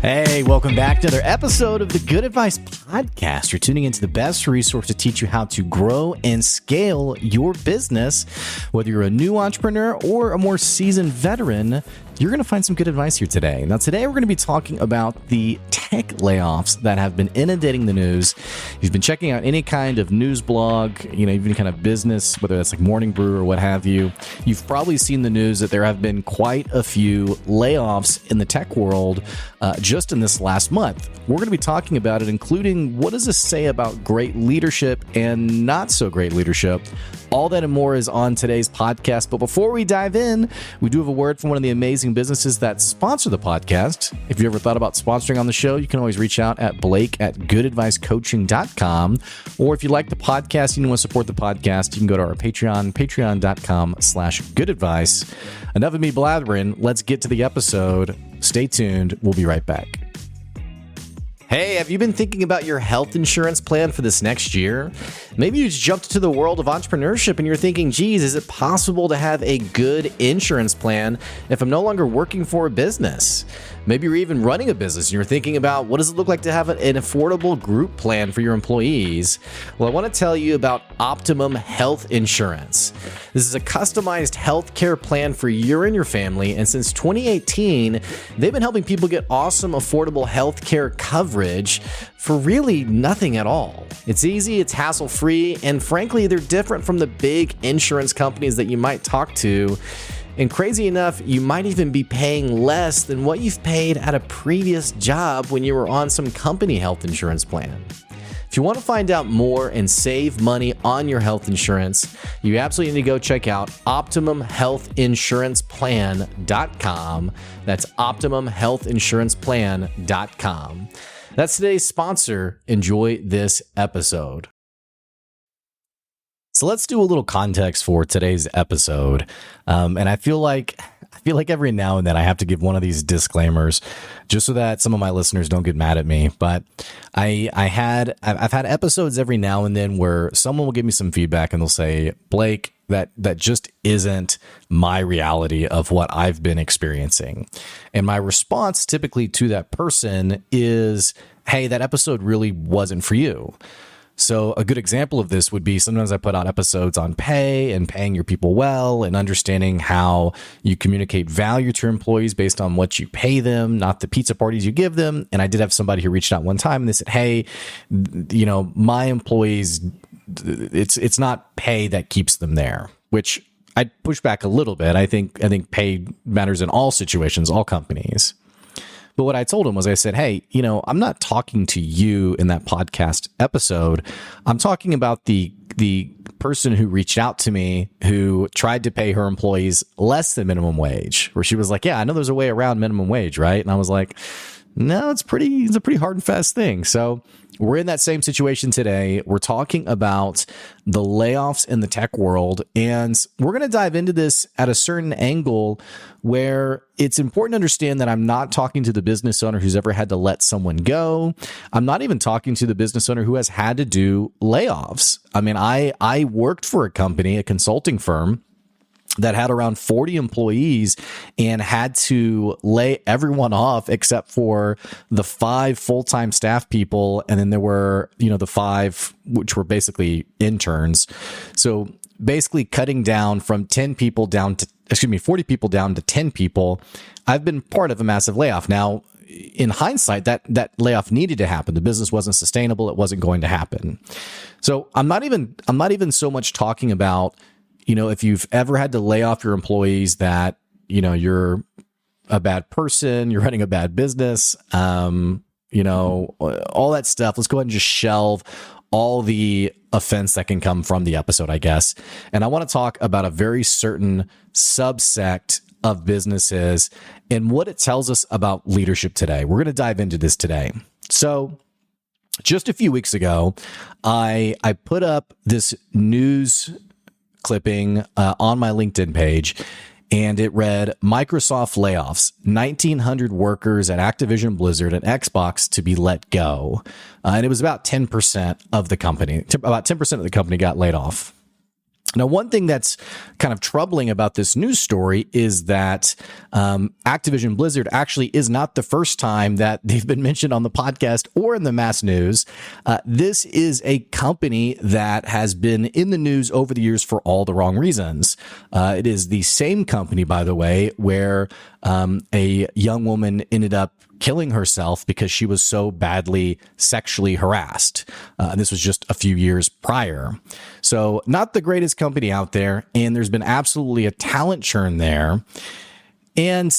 Hey, welcome back to another episode of the Good Advice Podcast. You're tuning into the best resource to teach you how to grow and scale your business. Whether you're a new entrepreneur or a more seasoned veteran, you're going to find some good advice here today. Now, today we're going to be talking about the tech layoffs that have been inundating the news. If you've been checking out any kind of news blog, even kind of business, whether that's like Morning Brew or what have you, you've probably seen the news that there have been quite a few layoffs in the tech world just in this last month. We're going to be talking about it, including what does this say about great leadership and not so great leadership. All that and more is on today's podcast. But before we dive in, we do have a word from one of the amazing businesses that sponsor the podcast. If you ever thought about sponsoring on the show, you can always reach out at blake@goodadvicecoaching.com. Or if you like the podcast and you want to support the podcast, you can go to our Patreon, patreon.com/goodadvice. Enough of me blathering. Let's get to the episode. Stay tuned. We'll be right back. Hey, have you been thinking about your health insurance plan for this next year? Maybe you just jumped into the world of entrepreneurship and you're thinking, geez, is it possible to have a good insurance plan if I'm no longer working for a business? Maybe you're even running a business and you're thinking about what does it look like to have an affordable group plan for your employees? Well, I want to tell you about Optimum Health Insurance. This is a customized health care plan for you and your family, and since 2018, they've been helping people get awesome, affordable health care coverage for really nothing at all. It's easy, it's hassle-free, and frankly, they're different from the big insurance companies that you might talk to. And crazy enough, you might even be paying less than what you've paid at a previous job when you were on some company health insurance plan. If you want to find out more and save money on your health insurance, you absolutely need to go check out OptimumHealthInsurancePlan.com. That's OptimumHealthInsurancePlan.com. That's today's sponsor. Enjoy this episode. So let's do a little context for today's episode. And I feel like every now and then I have to give one of these disclaimers just so that some of my listeners don't get mad at me. But I've had episodes every now and then where someone will give me some feedback and they'll say, Blake, that just isn't my reality of what I've been experiencing. And my response typically to that person is, hey, that episode really wasn't for you. So a good example of this would be sometimes I put out episodes on pay and paying your people well and understanding how you communicate value to your employees based on what you pay them, not the pizza parties you give them. And I did have somebody who reached out one time and they said, hey, my employees, it's not pay that keeps them there, which I'd push back a little bit. I think pay matters in all situations, all companies. But what I told him was I said, hey, I'm not talking to you in that podcast episode. I'm talking about the person who reached out to me who tried to pay her employees less than minimum wage, where she was like, yeah, I know there's a way around minimum wage, right? And I was like, no, it's a pretty hard and fast thing. So we're in that same situation today. We're talking about the layoffs in the tech world, and we're going to dive into this at a certain angle where it's important to understand that I'm not talking to the business owner who's ever had to let someone go. I'm not even talking to the business owner who has had to do layoffs. I mean, I worked for a company, a consulting firm, that had around 40 employees and had to lay everyone off except for the 5 full-time staff people. And then there were, the 5, which were basically interns. So basically cutting down from 40 people down to 10 people. I've been part of a massive layoff. Now, in hindsight, that layoff needed to happen. The business wasn't sustainable. It wasn't going to happen. So I'm not even so much talking about, if you've ever had to lay off your employees that, you're a bad person, you're running a bad business, all that stuff. Let's go ahead and just shelve all the offense that can come from the episode, I guess. And I want to talk about a very certain subsect of businesses and what it tells us about leadership today. We're going to dive into this today. So just a few weeks ago, I put up this news clipping on my LinkedIn page, and it read, Microsoft layoffs, 1,900 workers at Activision Blizzard and Xbox to be let go. And it was about 10% of the company. About 10% of the company got laid off. Now, one thing that's kind of troubling about this news story is that Activision Blizzard actually is not the first time that they've been mentioned on the podcast or in the mass news. This is a company that has been in the news over the years for all the wrong reasons. It is the same company, by the way, where a young woman ended up killing herself because she was so badly sexually harassed. And this was just a few years prior. So not the greatest company out there. And there's been absolutely a talent churn there. And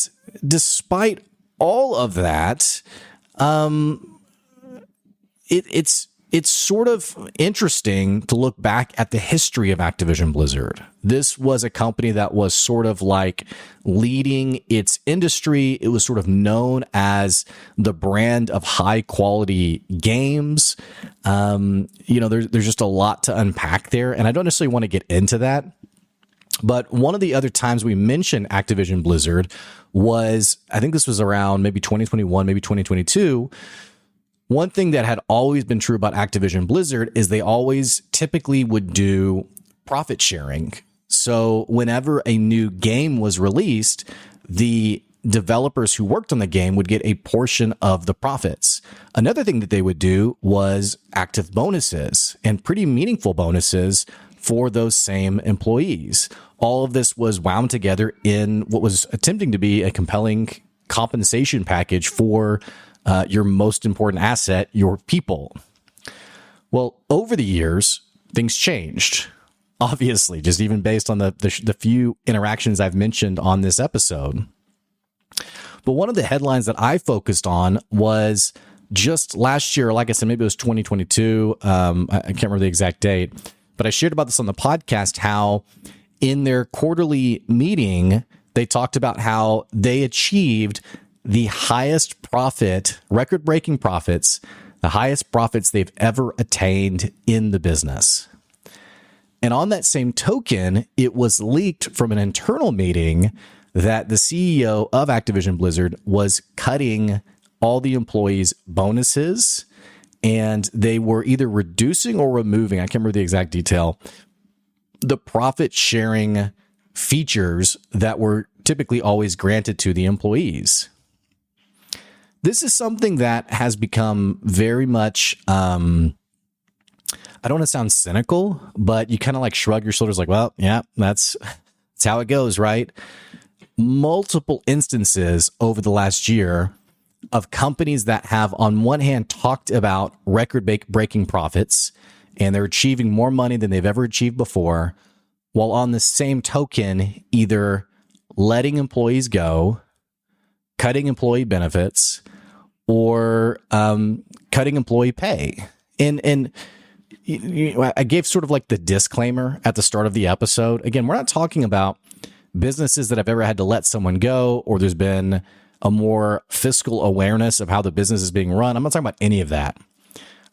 despite all of that, it's sort of interesting to look back at the history of Activision Blizzard. This was a company that was sort of like leading its industry. It was sort of known as the brand of high quality games. There's just a lot to unpack there, and I don't necessarily want to get into that. But one of the other times we mentioned Activision Blizzard was, I think this was around maybe 2021, maybe 2022. One thing that had always been true about Activision Blizzard is they always typically would do profit sharing. So whenever a new game was released, the developers who worked on the game would get a portion of the profits. Another thing that they would do was active bonuses, and pretty meaningful bonuses for those same employees. All of this was wound together in what was attempting to be a compelling compensation package for your most important asset, your people. Well, over the years, things changed. Obviously, just even based on the few interactions I've mentioned on this episode. But one of the headlines that I focused on was just last year, like I said, maybe it was 2022. I can't remember the exact date, but I shared about this on the podcast, how in their quarterly meeting, they talked about how they achieved the highest profit, record-breaking profits, the highest profits they've ever attained in the business. And on that same token, it was leaked from an internal meeting that the CEO of Activision Blizzard was cutting all the employees' bonuses, and they were either reducing or removing, I can't remember the exact detail, the profit-sharing features that were typically always granted to the employees. This is something that has become very much, I don't want to sound cynical, but you kind of like shrug your shoulders like, well, yeah, that's how it goes, right? Multiple instances over the last year of companies that have, on one hand, talked about record-breaking profits, and they're achieving more money than they've ever achieved before, while on the same token, either letting employees go, cutting employee benefits, or cutting employee pay. And I gave sort of like the disclaimer at the start of the episode. Again, we're not talking about businesses that have ever had to let someone go, or there's been a more fiscal awareness of how the business is being run. I'm not talking about any of that.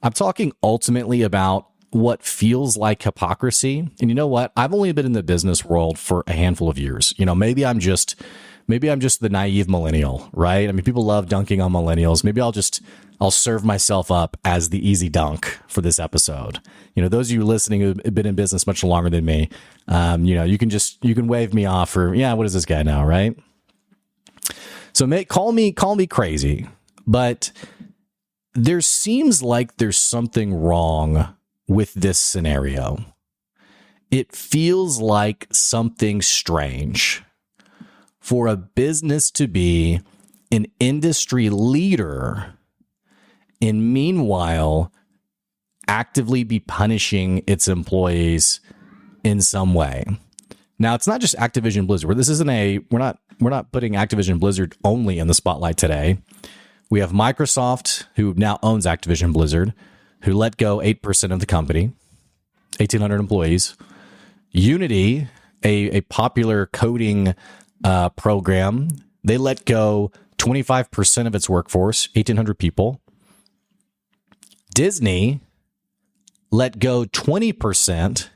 I'm talking ultimately about what feels like hypocrisy. And you know what? I've only been in the business world for a handful of years. Maybe I'm just the naive millennial, right? I mean, people love dunking on millennials. Maybe I'll serve myself up as the easy dunk for this episode. Those of you listening who've been in business much longer than me, you can wave me off for, yeah, what is this guy now, right? So call me crazy, but there seems like there's something wrong with this scenario. It feels like something strange for a business to be an industry leader and meanwhile actively be punishing its employees in some way. Now, it's not just Activision Blizzard. We're not putting Activision Blizzard only in the spotlight today. We have Microsoft, who now owns Activision Blizzard, who let go 8% of the company, 1,800 employees. Unity, a popular coding program, they let go 25% of its workforce, 1,800 people. Disney let go 20%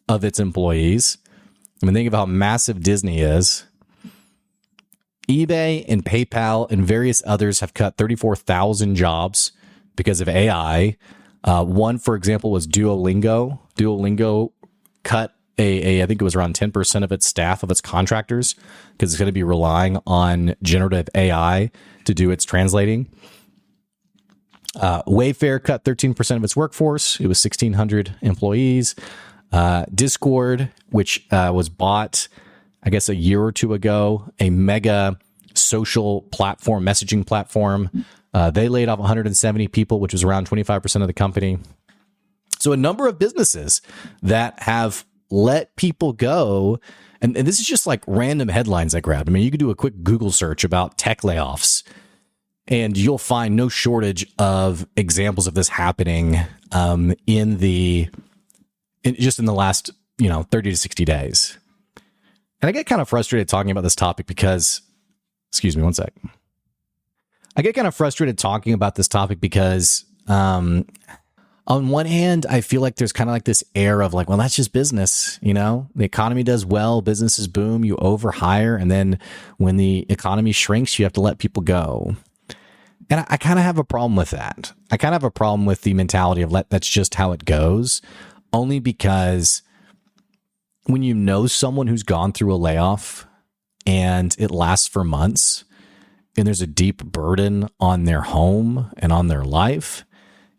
of its employees. I mean, think of how massive Disney is. eBay and PayPal and various others have cut 34,000 jobs because of AI. One, for example, was Duolingo. Duolingo cut I think it was around 10% of its staff, of its contractors, because it's going to be relying on generative AI to do its translating. Wayfair cut 13% of its workforce. It was 1,600 employees. Discord, which was bought, I guess, a year or two ago, a mega social platform, messaging platform. They laid off 170 people, which was around 25% of the company. So a number of businesses that have let people go. And this is just like random headlines I grabbed. I mean, you could do a quick Google search about tech layoffs, and you'll find no shortage of examples of this happening in the last, 30 to 60 days. And I get kind of frustrated talking about this topic because, excuse me one sec. I get kind of frustrated talking about this topic because on one hand, I feel like there's kind of like this air of like, well, that's just business. The economy does well, businesses boom, you overhire. And then when the economy shrinks, you have to let people go. And I kind of have a problem with that. I kind of have a problem with the mentality of that's just how it goes, only because when you know someone who's gone through a layoff and it lasts for months and there's a deep burden on their home and on their life,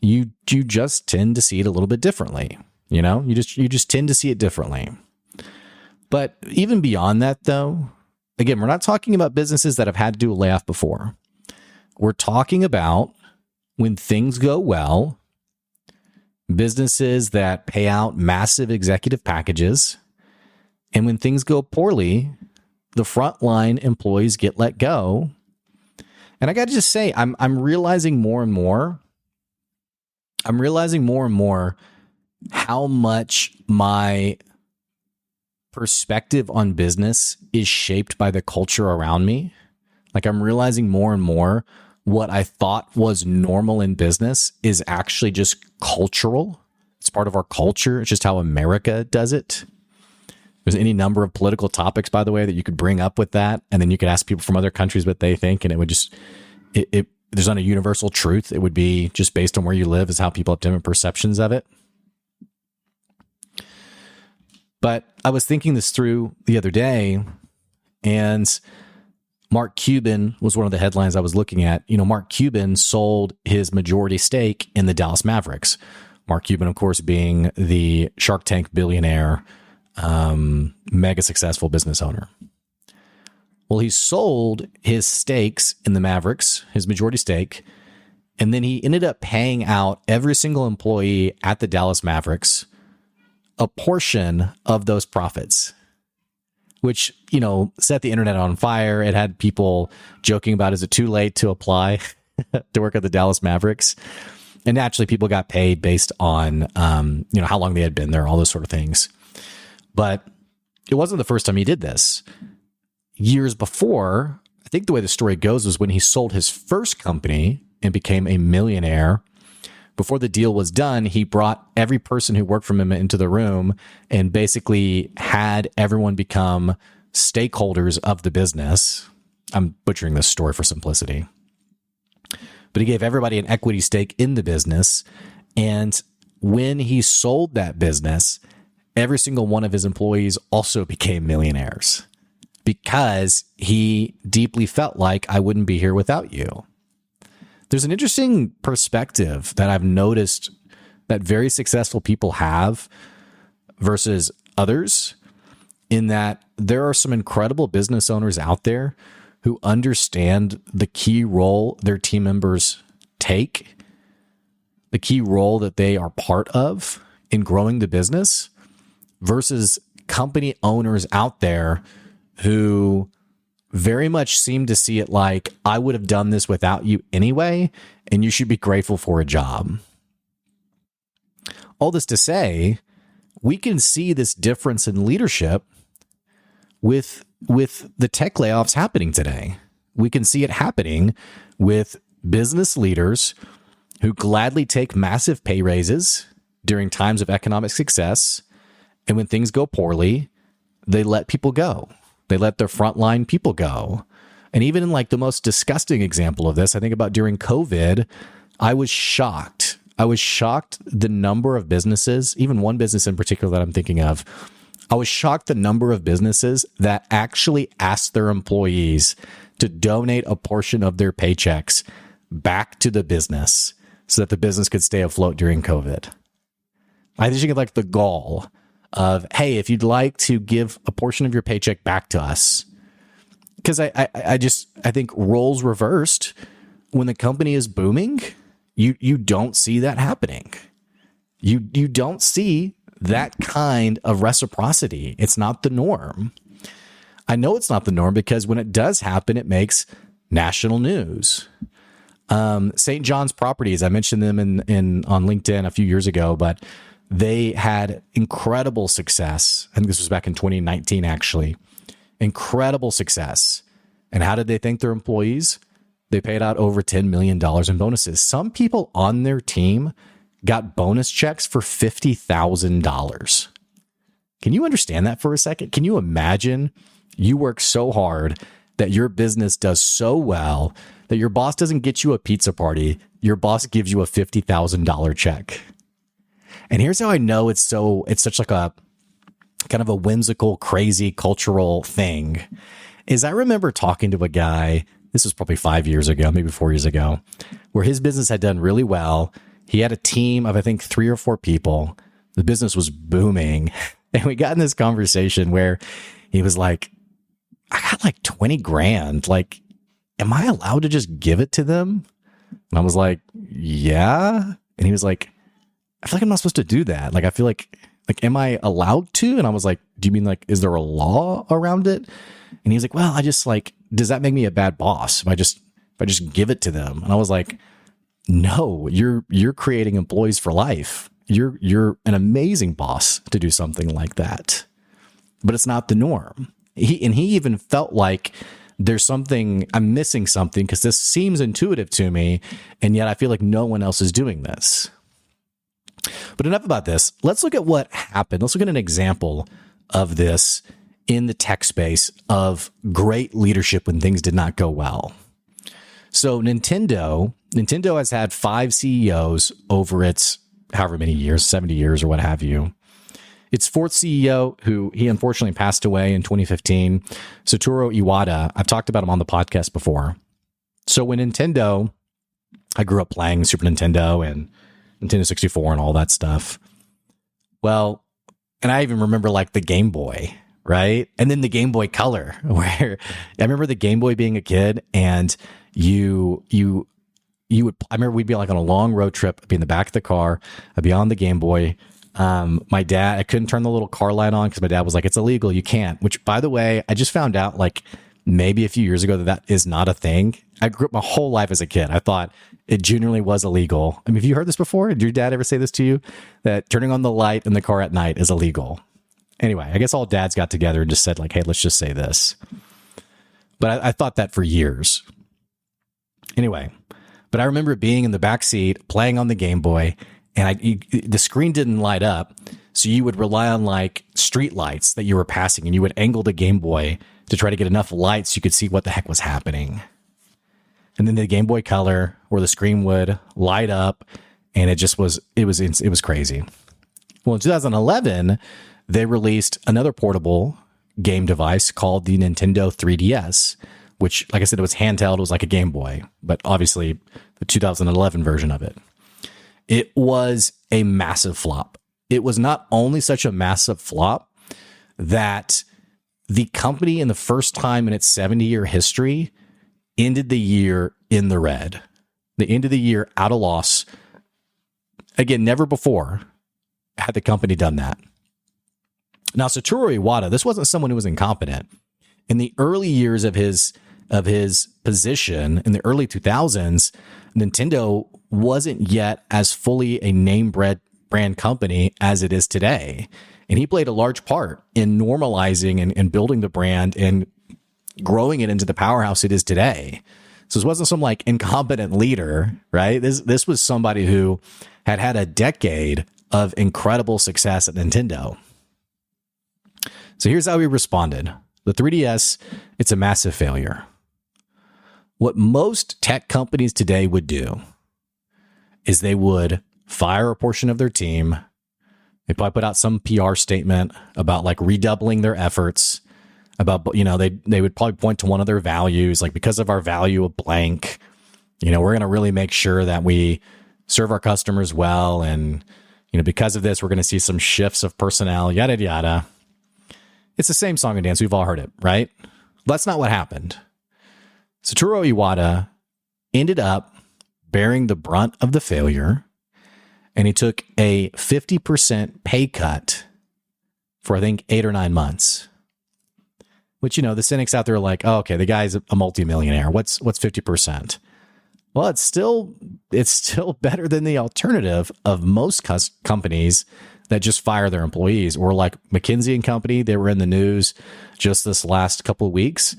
you just tend to see it a little bit differently. You just tend to see it differently. But even beyond that, though, again, we're not talking about businesses that have had to do a layoff before. We're talking about when things go well, businesses that pay out massive executive packages, and when things go poorly, the frontline employees get let go. And I got to just say, I'm realizing more and more. I'm realizing more and more how much my perspective on business is shaped by the culture around me. Like, I'm realizing more and more what I thought was normal in business is actually just cultural. It's part of our culture. It's just how America does it. There's any number of political topics, by the way, that you could bring up with that. And then you could ask people from other countries what they think. And it would just, there's not a universal truth. It would be just based on where you live is how people have different perceptions of it. But I was thinking this through the other day, and Mark Cuban was one of the headlines I was looking at. Mark Cuban sold his majority stake in the Dallas Mavericks. Mark Cuban, of course, being the Shark Tank billionaire, mega successful business owner. Well, he sold his stakes in the Mavericks, his majority stake, and then he ended up paying out every single employee at the Dallas Mavericks a portion of those profits, which, set the internet on fire. It had people joking about, is it too late to apply to work at the Dallas Mavericks? And naturally, people got paid based on, how long they had been there, all those sort of things. But it wasn't the first time he did this. Years before, I think the way the story goes was when he sold his first company and became a millionaire. Before the deal was done, he brought every person who worked for him into the room and basically had everyone become stakeholders of the business. I'm butchering this story for simplicity. But he gave everybody an equity stake in the business. And when he sold that business, every single one of his employees also became millionaires because he deeply felt like, I wouldn't be here without you. There's an interesting perspective that I've noticed that very successful people have versus others, in that there are some incredible business owners out there who understand the key role their team members take, the key role that they are part of in growing the business, versus company owners out there who very much seem to see it like, I would have done this without you anyway, and you should be grateful for a job. All this to say, we can see this difference in leadership with the tech layoffs happening today. We can see it happening with business leaders who gladly take massive pay raises during times of economic success, and when things go poorly, they let people go. They let their frontline people go. And even in like the most disgusting example of this, I think about during COVID, I was shocked. I was shocked the number of businesses, even one business in particular that I'm thinking of, I was shocked the number of businesses that actually asked their employees to donate a portion of their paychecks back to the business so that the business could stay afloat during COVID. I think you get like the gall of, hey, if you'd like to give a portion of your paycheck back to us, because I think roles reversed when the company is booming, you don't see that happening. You don't see that kind of reciprocity. It's not the norm. I know it's not the norm because when it does happen, it makes national news. St. John's Properties, I mentioned them on LinkedIn a few years ago, but they had incredible success. I think this was back in 2019, actually. Incredible success. And how did they thank their employees? They paid out over $10 million in bonuses. Some people on their team got bonus checks for $50,000. Can you understand that for a second? Can you imagine you work so hard that your business does so well that your boss doesn't get you a pizza party, your boss gives you a $50,000 check? And here's how I know it's such like a kind of a whimsical, crazy cultural thing is I remember talking to a guy, this was probably 5 years ago, maybe 4 years ago, where his business had done really well. He had a team of, I think, 3 or 4 people. The business was booming. And we got in this conversation where he was like, I got like 20 grand. Like, am I allowed to just give it to them? And I was like, yeah. And he was like, I feel like I'm not supposed to do that. Like, I feel like, am I allowed to? And I was like, do you mean like, is there a law around it? And he was like, well, I just like, does that make me a bad boss if I just give it to them? And I was like, no, you're creating employees for life. You're an amazing boss to do something like that, but it's not the norm. He even felt like I'm missing something because this seems intuitive to me, and yet I feel like no one else is doing this. But enough about this. Let's look at what happened. Let's look at an example of this in the tech space of great leadership when things did not go well. So Nintendo has had 5 CEOs over its however many years, 70 years or what have you. Its 4th CEO, who he unfortunately passed away in 2015, Satoru Iwata, I've talked about him on the podcast before. So when Nintendo, I grew up playing Super Nintendo and Nintendo 64 and all that stuff. Well, and I even remember like the Game Boy, right? And then the Game Boy Color, where I remember the Game Boy being a kid and you would, I remember we'd be like on a long road trip, I'd be in the back of the car, I'd be on the Game Boy. My dad, I couldn't turn the little car light on because my dad was like, it's illegal. You can't, which by the way, I just found out like maybe a few years ago that is not a thing. I grew up my whole life as a kid. I thought it genuinely was illegal. I mean, have you heard this before? Did your dad ever say this to you? That turning on the light in the car at night is illegal? Anyway, I guess all dads got together and just said like, hey, let's just say this. But I thought that for years. Anyway, but I remember being in the back seat playing on the Game Boy, and the screen didn't light up. So you would rely on like street lights that you were passing, and you would angle the Game Boy to try to get enough light so you could see what the heck was happening. And then the Game Boy Color, where the screen would light up, and it was crazy. Well, in 2011, they released another portable game device called the Nintendo 3DS, which, like I said, it was handheld. It was like a Game Boy, but obviously the 2011 version of it. It was a massive flop. It was not only such a massive flop that the company, in the first time in its 70-year history, ended the year in the red. They ended the year at a loss. Again, never before had the company done that. Now, Satoru Iwata, this wasn't someone who was incompetent. In the early years of his position, in the early 2000s, Nintendo wasn't yet as fully a name brand company as it is today. And he played a large part in normalizing and building the brand and growing it into the powerhouse it is today. So this wasn't some like incompetent leader, right? This was somebody who had a decade of incredible success at Nintendo. So here's how he responded. The 3DS, it's a massive failure. What most tech companies today would do is they would fire a portion of their team, They probably put out some PR statement about like redoubling their efforts, about, they would probably point to one of their values, like because of our value of blank, we're going to really make sure that we serve our customers well. And, because of this, we're going to see some shifts of personnel, yada, yada. It's the same song and dance. We've all heard it, right? That's not what happened. Satoru Iwata ended up bearing the brunt of the failure, and he took a 50% pay cut for, I think, 8 or 9 months. Which, the cynics out there are like, oh, okay, the guy's a multimillionaire. What's 50%? Well, it's still better than the alternative of most companies that just fire their employees, or like McKinsey and Company. They were in the news just this last couple of weeks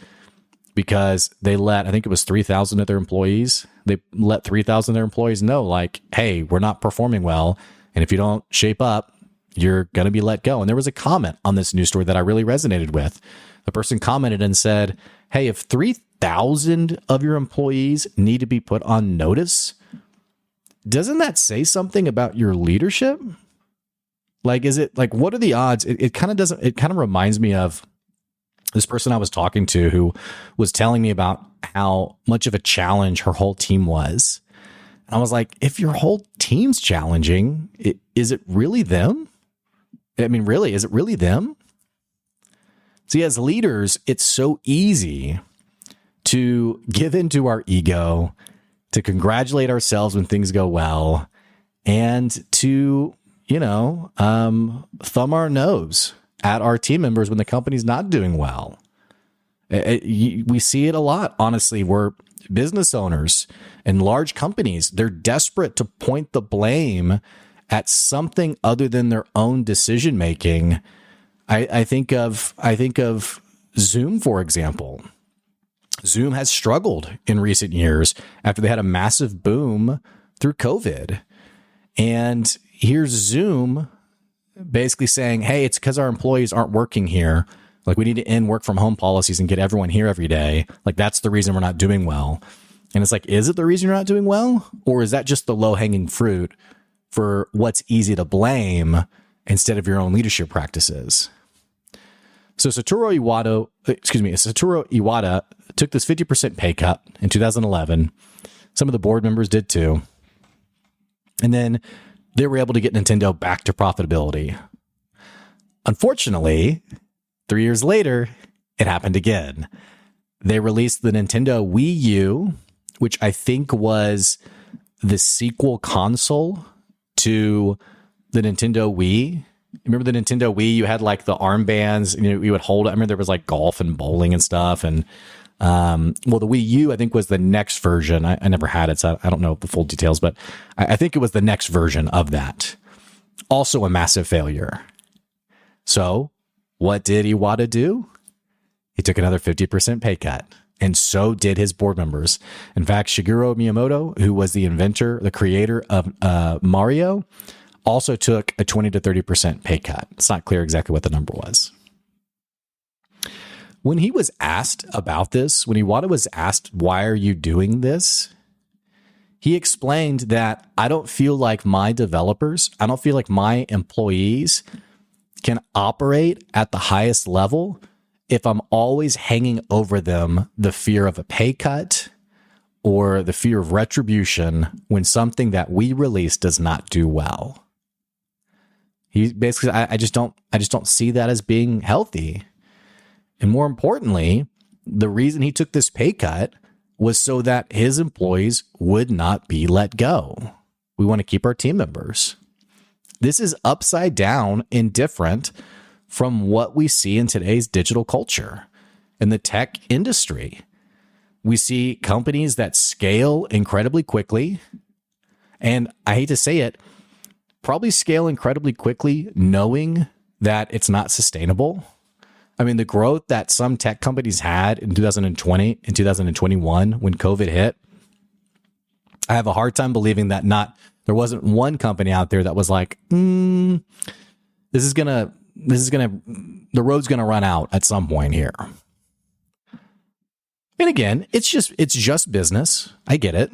because they let, I think it was 3,000 of their employees. They let 3,000 of their employees know, like, hey, we're not performing well. And if you don't shape up, you're going to be let go. And there was a comment on this news story that I really resonated with. The person commented and said, hey, if 3,000 of your employees need to be put on notice, doesn't that say something about your leadership? Like, is it like, what are the odds? It kind of reminds me of this person I was talking to who was telling me about how much of a challenge her whole team was. And I was like, if your whole team's challenging, is it really them? I mean, really, is it really them? See, as leaders, it's so easy to give into our ego, to congratulate ourselves when things go well, and to, thumb our nose at our team members when the company's not doing well. We see it a lot, honestly, where business owners and large companies, they're desperate to point the blame at something other than their own decision making. I think of Zoom, for example. Zoom has struggled in recent years after they had a massive boom through COVID. And here's Zoom basically saying, hey, it's because our employees aren't working here. Like, we need to end work from home policies and get everyone here every day. Like, that's the reason we're not doing well. And it's like, is it the reason you're not doing well? Or is that just the low hanging fruit for what's easy to blame instead of your own leadership practices? So Satoru Iwata took this 50% pay cut in 2011. Some of the board members did too. And then they were able to get Nintendo back to profitability. Unfortunately, 3 years later, it happened again. They released the Nintendo Wii U, which I think was the sequel console to the Nintendo Wii. Remember the Nintendo Wii? You had like the armbands, you would hold it. I remember there was like golf and bowling and stuff. And the Wii U, I think, was the next version. I never had it, so I don't know the full details, but I think it was the next version of that. Also a massive failure. So what did Iwata do? He took another 50% pay cut. And so did his board members. In fact, Shigeru Miyamoto, who was the inventor, the creator of Mario, also took a 20 to 30% pay cut. It's not clear exactly what the number was. When he was asked about this, when Iwata was asked, why are you doing this? He explained that I don't feel like my developers, I don't feel like my employees can operate at the highest level if I'm always hanging over them the fear of a pay cut or the fear of retribution when something that we release does not do well. He basically, I just don't see that as being healthy. And more importantly, the reason he took this pay cut was so that his employees would not be let go. We want to keep our team members. This is upside down and different from what we see in today's digital culture in the tech industry. We see companies that scale incredibly quickly, and I hate to say it, probably scale incredibly quickly knowing that it's not sustainable. I mean, the growth that some tech companies had in 2020 and 2021 when COVID hit, I have a hard time believing that there wasn't one company out there that was like, the road's gonna run out at some point here. And again, it's just business. I get it.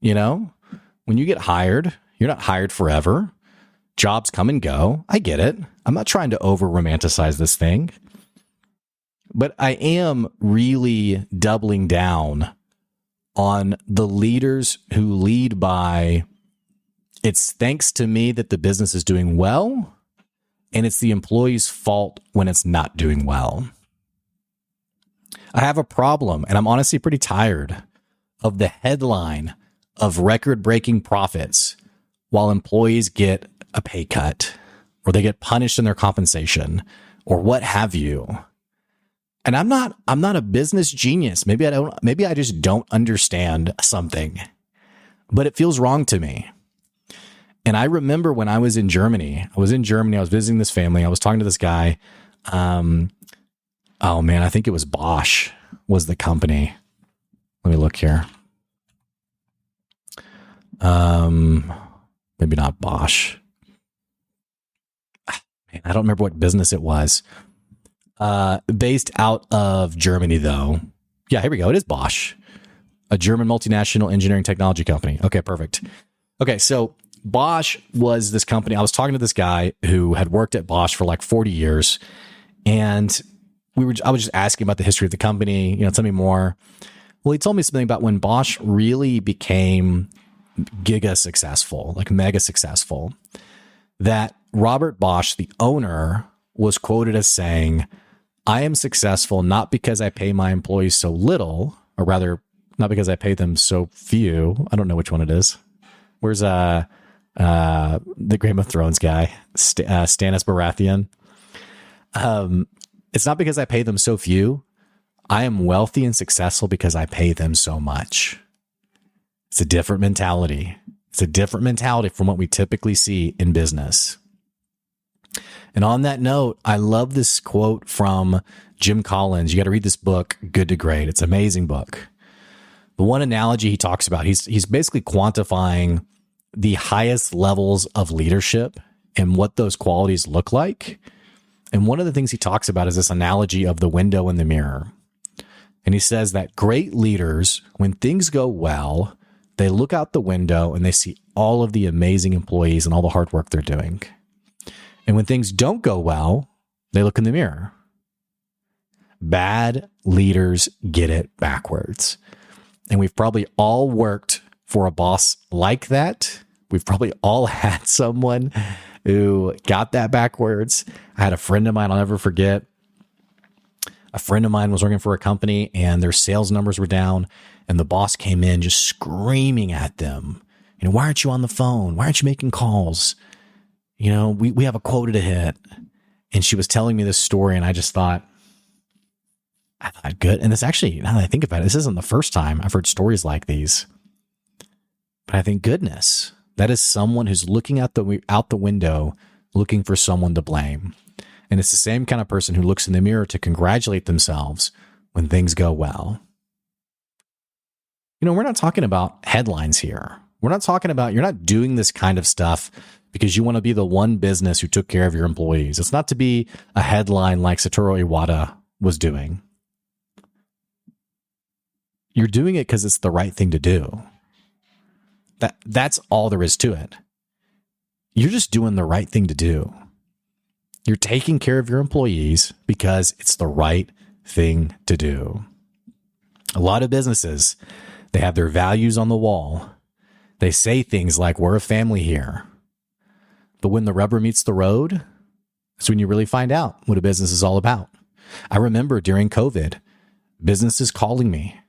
When you get hired, you're not hired forever. Jobs come and go. I get it. I'm not trying to over romanticize this thing, but I am really doubling down on the leaders who lead by, it's thanks to me that the business is doing well, and it's the employee's fault when it's not doing well. I have a problem, and I'm honestly pretty tired of the headline of record-breaking profits while employees get a pay cut or they get punished in their compensation or what have you. And I'm not a business genius. Maybe I just don't understand something, but it feels wrong to me. And I remember when I was in Germany, I was visiting this family. I was talking to this guy. Oh man, I think it was Bosch was the company. Let me look here. Maybe not Bosch. Man, I don't remember what business it was. Based out of Germany, though. Yeah, here we go. It is Bosch, a German multinational engineering technology company. Okay, perfect. Okay, so Bosch was this company. I was talking to this guy who had worked at Bosch for like 40 years, and I was just asking about the history of the company. Tell me more. Well, he told me something about when Bosch really became giga successful, like mega successful, that Robert Bosch, the owner, was quoted as saying, "I am successful not because I pay my employees so little, or rather, not because I pay them so few." I don't know which one it is. Where's the Game of Thrones guy, Stannis Baratheon? It's not because I pay them so few. I am wealthy and successful because I pay them so much. It's a different mentality. It's a different mentality from what we typically see in business. And on that note, I love this quote from Jim Collins. You got to read this book, Good to Great. It's an amazing book. The one analogy he talks about, he's basically quantifying the highest levels of leadership and what those qualities look like. And one of the things he talks about is this analogy of the window and the mirror. And he says that great leaders, when things go well, they look out the window and they see all of the amazing employees and all the hard work they're doing. And when things don't go well, they look in the mirror. Bad leaders get it backwards. And we've probably all worked for a boss like that. We've probably all had someone who got that backwards. I had a friend of mine, I'll never forget. A friend of mine was working for a company and their sales numbers were down, and the boss came in just screaming at them. Why aren't you on the phone? Why aren't you making calls? We have a quota to hit. And she was telling me this story, and I thought, good. And this actually, now that I think about it, this isn't the first time I've heard stories like these. But I think, goodness, that is someone who's looking out the window, looking for someone to blame. And it's the same kind of person who looks in the mirror to congratulate themselves when things go well. We're not talking about headlines here. We're not talking about, you're not doing this kind of stuff because you want to be the one business who took care of your employees. It's not to be a headline like Satoru Iwata was doing. You're doing it because it's the right thing to do. That's all there is to it. You're just doing the right thing to do. You're taking care of your employees because it's the right thing to do. A lot of businesses, they have their values on the wall. They say things like, we're a family here. But when the rubber meets the road, that's when you really find out what a business is all about. I remember during COVID, businesses calling me,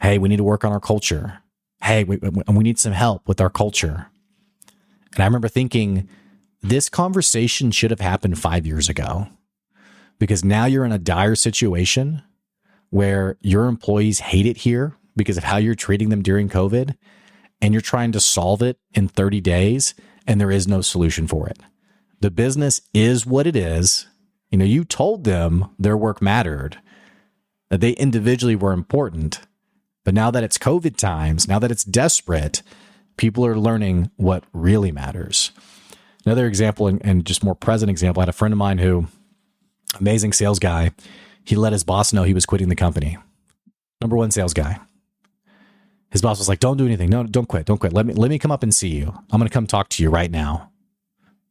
hey, we need to work on our culture. Hey, we need some help with our culture. And I remember thinking, this conversation should have happened 5 years ago, because now you're in a dire situation where your employees hate it here because of how you're treating them during COVID, and you're trying to solve it in 30 days, and there is no solution for it. The business is what it is. You told them their work mattered, that they individually were important. But now that it's COVID times, now that it's desperate, people are learning what really matters. Another example, and just more present example, I had a friend of mine who, amazing sales guy, he let his boss know he was quitting the company. Number one sales guy. His boss was like, don't do anything. No, don't quit. Don't quit. Let me come up and see you. I'm going to come talk to you right now.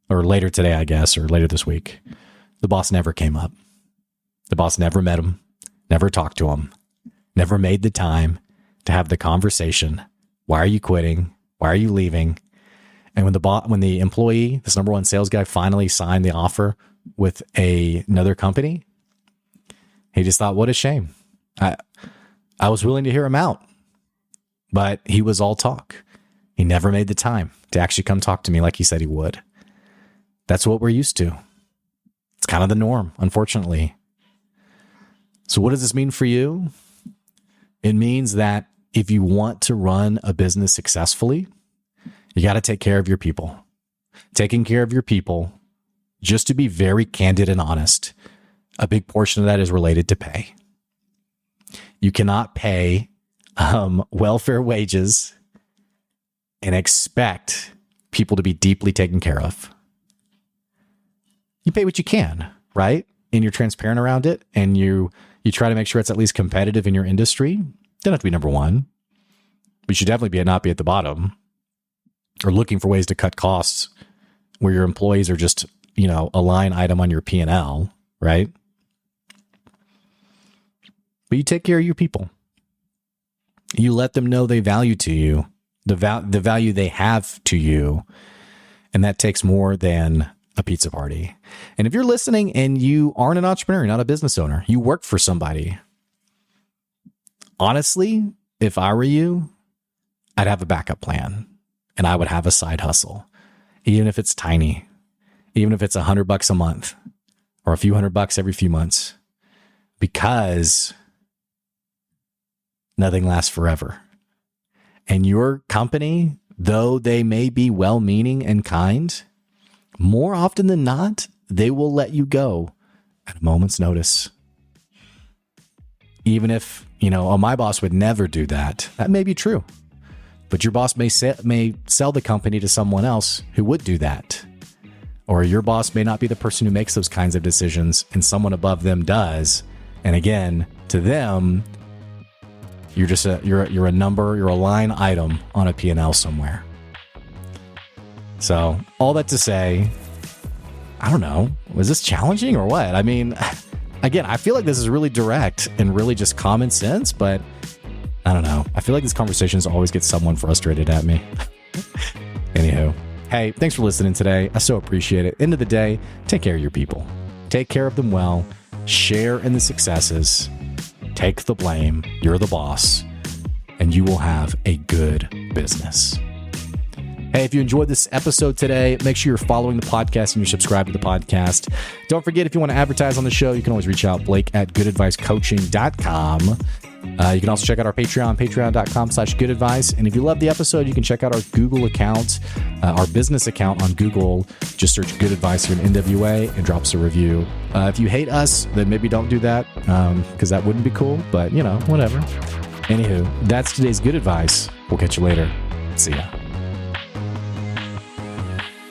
or later today, I guess, or later this week. The boss never came up. The boss never met him, never talked to him, never made the time to have the conversation. Why are you quitting? Why are you leaving? And when the employee, this number one sales guy, finally signed the offer with another company, he just thought, what a shame. I was willing to hear him out, but he was all talk. He never made the time to actually come talk to me like he said he would. That's what we're used to. It's kind of the norm, unfortunately. So what does this mean for you? It means that if you want to run a business successfully, you got to take care of your people. Taking care of your people, just to be very candid and honest, a big portion of that is related to pay. You cannot pay welfare wages and expect people to be deeply taken care of. You pay what you can, right? And you're transparent around it, and you try to make sure it's at least competitive in your industry. Don't have to be number one, but you should definitely not be at the bottom, or looking for ways to cut costs where your employees are just, a line item on your P&L, right? But you take care of your people. You let them know they value to you, the value they have to you, and that takes more than a pizza party. And if you're listening and you aren't an entrepreneur, you're not a business owner, you work for somebody, honestly, if I were you, I'd have a backup plan, and I would have a side hustle, even if it's tiny, even if it's $100 a month or a few $100 every few months, because nothing lasts forever. And your company, though they may be well-meaning and kind, more often than not, they will let you go at a moment's notice. Even if, my boss would never do that. That may be true. But your boss may sell the company to someone else who would do that. Or your boss may not be the person who makes those kinds of decisions, and someone above them does. And again, to them, you're just you're a number, you're a line item on a P&L somewhere. So all that to say, I don't know, was this challenging or what? I mean, again, I feel like this is really direct and really just common sense, but I don't know. I feel like these conversations always get someone frustrated at me. Anywho, hey, thanks for listening today. I so appreciate it. End of the day, take care of your people. Take care of them well. Share in the successes. Take the blame. You're the boss, and you will have a good business. Hey, if you enjoyed this episode today, make sure you're following the podcast and you're subscribed to the podcast. Don't forget, if you want to advertise on the show, you can always reach out, blake@goodadvicecoaching.com. You can also check out our Patreon, patreon.com/goodadvice. And if you love the episode, you can check out our Google account, our business account on Google. Just search Good Advice here in NWA and drop us a review. If you hate us, then maybe don't do that, because that wouldn't be cool, but whatever. Anywho, that's today's Good Advice. We'll catch you later. See ya.